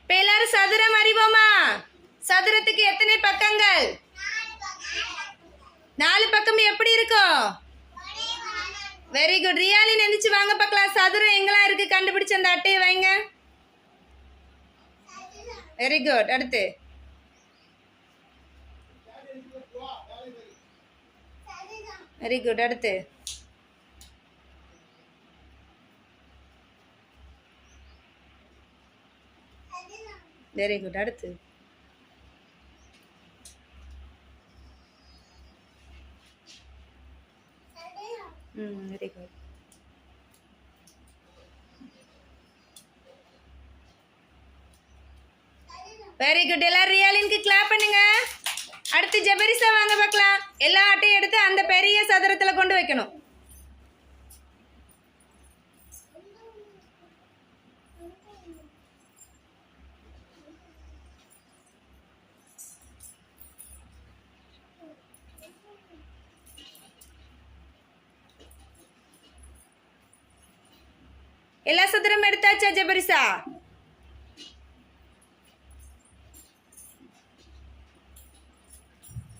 இப்போ எல்லாரும் சதுரம் அறிவோமா? சதுரத்துக்கு எத்தனை பக்கங்கள்? 4 பக்கம். எப்படி இருக்கும்? Very good. ரியாலின் எந்திரிச்சு வாங்க பார்க்கலாம். சதுரம் எங்கெல்லாம் இருக்கு கண்டுபிடிச்சு அந்த அட்டையை வைங்க. Very good. அடுத்து வெரி குட். அடுத்து வெரி குட். அடுத்து வெரி குட். Very good. எல்லாரும் ரியாலினுக்கு கிளாப் பண்ணுங்க. அடுத்து ஜெபரிசா வாங்க பார்க்கலாம். எல்லா அட்டையும் எடுத்து அந்த பெரிய சதுரத்துல கொண்டு வைக்கணும். எல்லா சதுரம் எடுத்தாச்சா ஜெபரிசா?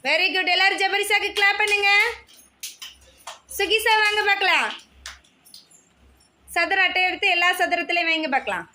Very good. எல்லாரும் ஜெபரிசாக்கு கிளாப் பண்ணுங்க. சுகிசா வாங்க பார்க்கலாம். சதுர அட்டை எடுத்து எல்லா சதுரத்திலையும் வைங்க பார்க்கலாம்.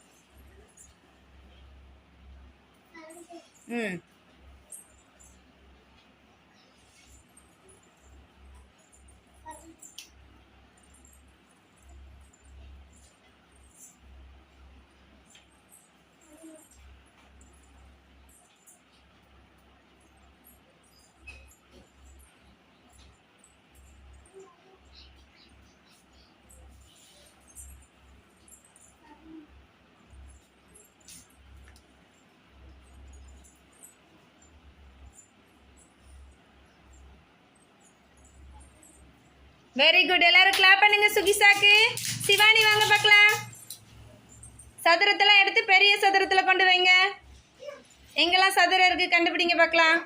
Very good. எல்லாரும் கிளாப் பண்ணுங்க சுகிசாக்கு. சிவானி வாங்க பார்க்கலாம். சதுரத்தெல்லாம் எடுத்து பெரிய சதுரத்தில் கொண்டு வைங்க. எங்கெல்லாம் சதுரம் இருக்கு கண்டுபிடிங்க பார்க்கலாம்.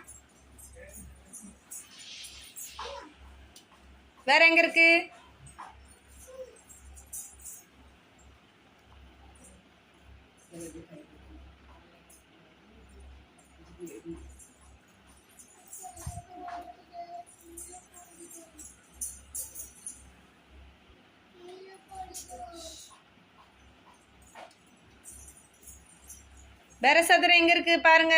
வேற எங்க இருக்கு? வேற சதுரம் எங்க இருக்கு பாருங்க.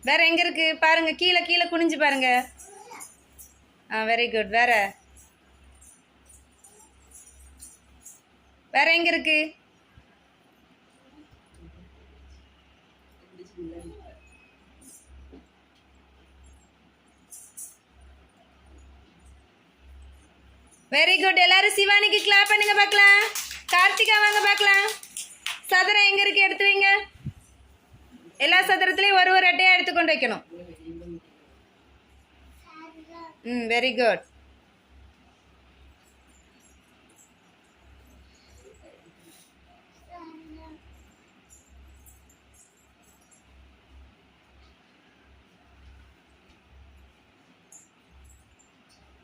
வேற எங்க இருக்கு பாருங்க. கீழே கீழே குனிஞ்சு பாருங்க. Very good. வேற வேற எங்க இருக்கு? Very good. எல்லாரும் சிவானிக்கு கிளாப் பண்ணுங்க பார்க்கலாம். கார்த்திகா வாங்க பார்க்கலாம். சதுரம் எங்க இருக்கு எடுத்து வைங்க. எல்லா சதுரத்திலையும் ஒரு ஒரு அட்டையா எடுத்து கொண்டு வைக்கணும். Very good.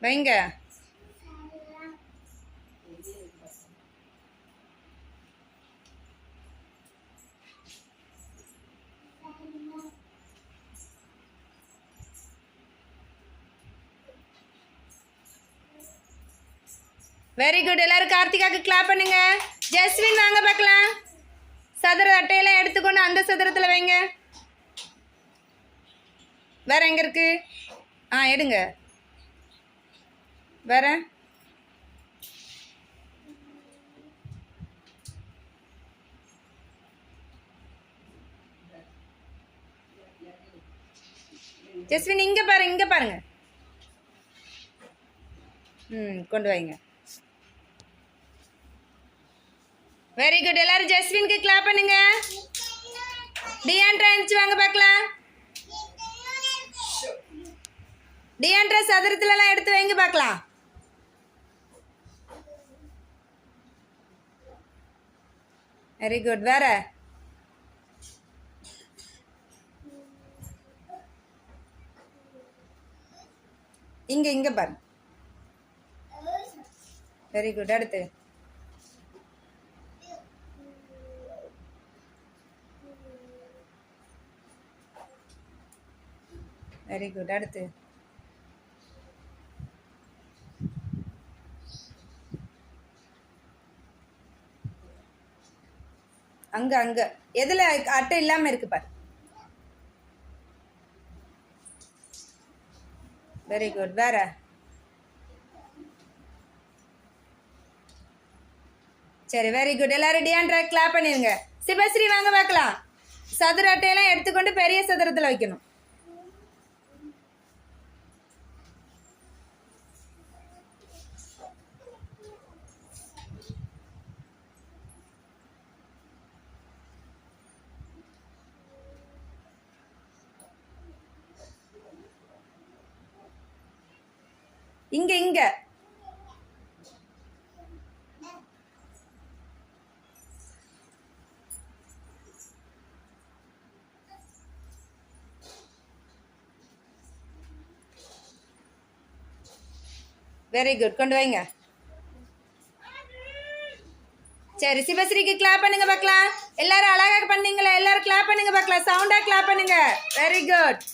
வைங்க. Very good. எல்லாரும் கார்த்திகாக்கு கிளாப் பண்ணுங்க. ஜஸ்வின் வாங்க பார்க்கலாம். சதுர அட்டையெல்லாம் எடுத்துக்கொண்டு அந்த சதுரத்தில் வைங்க. வேற எங்க இருக்கு? எடுங்க. வேற ஜஸ்வின் இங்க பாருங்க, இங்க பாருங்க. கொண்டு வைங்க. Very good. எல்லாரும் ஜஸ்வினுக்கு கிளாப் பண்ணுங்க. டியான்ட்ரா எழுந்துச்சு வாங்க பார்க்கலாம். டியான்ட்ரா சதுரத்துலலாம் எடுத்து வைங்க பார்க்கலாம். Very good. வேற இங்கே இங்கே பாரு. Very good. அடுத்து வெரி குட். அடுத்து அங்க அங்க எதுல அட்டை இல்லாம இருக்கு பாரு. Very good. வேற சரி வெரி குட். எல்லாரும் டியான்ட்ரா கிளாப் பண்ணிருங்க. சிவஸ்ரீ வாங்க பார்க்கலாம். சதுர அட்டையெல்லாம் எடுத்துக்கொண்டு பெரிய சதுரத்தில் வைக்கணும். இங்க இங்க வெரி குட். கொண்டு வைங்க. சரி சிவஸ்ரீக்கு கிளாப் பண்ணுங்க பார்க்கலாம். எல்லாரும் அழகாக பண்ணீங்களா? எல்லாரும் கிளாப் பண்ணுங்க பார்க்கலாம். சவுண்டா கிளாப் பண்ணுங்க. Very good.